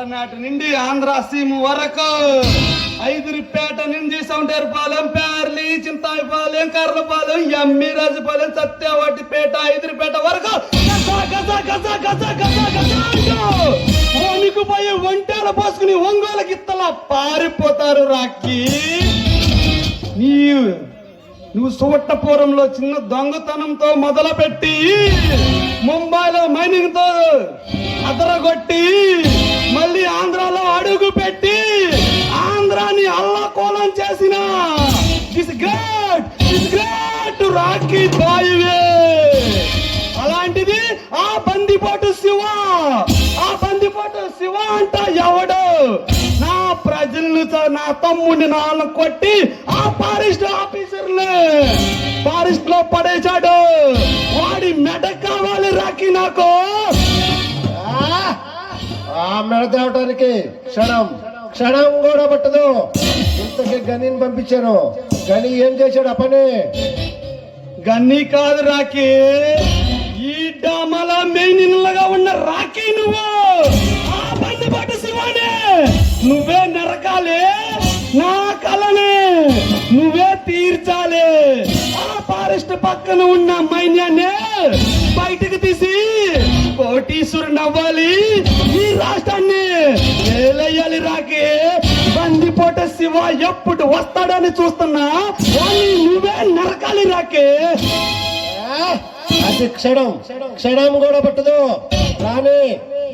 పలనాటి నుండి ఆంధ్ర సీమ వరకు ఐదురిపేట నుండి సౌండేరుపాలెం, పేర్లి, చింతాయిపాలెం, కర్లపాలెం, ఎమ్మి రాజుపాలెం, సత్యవాటిపేట, ఐదురిపేట వరకు పోయి ఒంటేల పోసుకుని ఒంగోలు గిత్తలా పారిపోతారు. రాకి నువ్వు సువట్టపురంలో చిన్న దొంగతనంతో మొదలుపెట్టి ముంబైలో మైనింగ్ తో అదరగొట్టి మళ్ళీ ఆంధ్రాలో అడుగు పెట్టి ఆంధ్రాని అల్లకోలం చేసిన గ్రేట్ రాకీ బాయ్వే. అలాంటిది ఆ బందిపోటు శివ అంట ఎవడు నా ప్రజలను నా తమ్ముడిని నాన్న కొట్టి ఆ ఫారెస్ట్ ఆఫీసర్ని ఫారెస్ట్ లో పడేశాడు. వాడి మెడ కావాలి రాకి నాకు. ఆ మెడ తేవటానికి క్షణం కూడా పట్టదు. ఇంతకి గనిని పంపించాను. గని ఏం చేశాడు ఆ పని? గన్ని కాదు రాకి, ఈ డామల మెయిన్గా ఉన్న రాకి నువ్వు ఆ బందిపాటు శివానే నువ్వే నరకాలి. నా కళని నువ్వే తీర్చాలి. ఆ ఫారెస్ట్ పక్కన ఉన్న మైన్యాన్ని బయటకు తీసి కోటీశ్వరుడు అవ్వాలి. ఈ రాష్ట్రాన్ని ఏలయ్యాలి రాకి. బందిపోట శివ ఎప్పుడు వస్తాడని చూస్తున్నా వాడిని నువ్వే నరకాలి రాకి. అది క్షణం కూడా పట్టదు. కానీ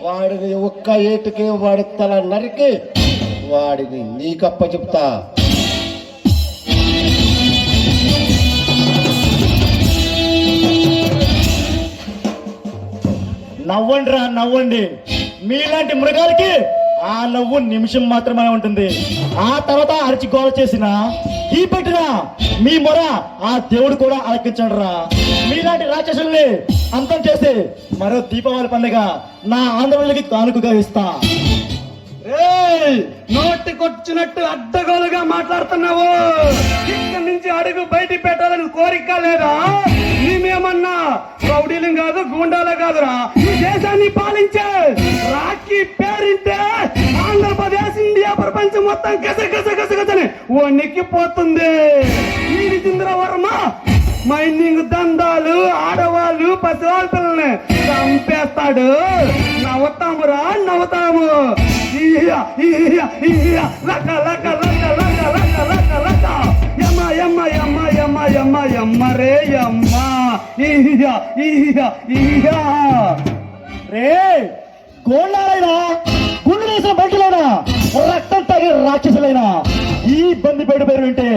వాడిని ఒక్క ఏటుకి వాడి తల నరికి వాడిని నీకప్ప చెప్తా. నవ్వండి. మీలాంటి మృగాలకి ఆ నవ్వు నిమిషం మాత్రమే ఉంటుంది. ఆ తర్వాత అరిచి గోల చేసిన ఈ పెట్టిన మీ మొర ఆ దేవుడు కూడా ఆలకించాడు రా. మీలాంటి రాక్షసుల్ని అంతం చేసి మరో దీపావళి పండుగ నా ఆంధ్రప్రదేశ్కి కానుకగా ఇస్తా. నోటికొచ్చినట్టు అడ్డగోలుగా మాట్లాడుతున్నావు. ఇక్కడి నుంచి అడుగు బయట పెట్టాలని కోరిక లేదా? మేమేమన్నా రౌడీలం కాదు, గూండాలే కాదురా. ఈ దేశాన్ని పాలించే రాకీ పేరింటే ఆంధ్రప్రదేశ్, ఇండియా, ప్రపంచం మొత్తం గసగసగసగసని వణికిపోతుంది. ఈ విజేంద్రవర్మ మైనింగ్ దందాలు, ఆడవాళ్ళు, పసివాళ్ళ పిల్లల్ని చంపేస్తాడు. నవ్వుతాము. లక లక లక లక లక లక లక యమ్మ రే యమ్మ. రే గోళ్ళైనా గుండె వేసిన బంటులైనా రక్తం తాగే రాక్షసులైనా ఈ బందిపేట పేరు వింటే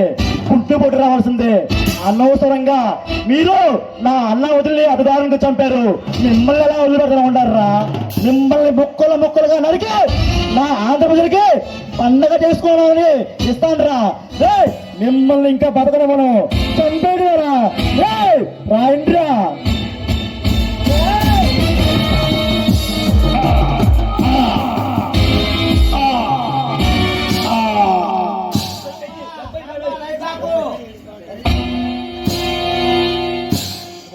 గుడ్డుపోటు రావాల్సిందే. అనవసరంగా మీరు నా అన్న వదిలి అధికారంగా చంపారు. మిమ్మల్ని ఎలా వదిలిపెడతా ఉంటారా? మిమ్మల్ని ముక్కలుగా నరికి నా ఆంధ్రప్రదేశ్కి పండగ చేసుకోవాలని ఇస్తాను రా. మిమ్మల్ని ఇంకా బతకడం మనం చంపేడు రా. రాయండి రా.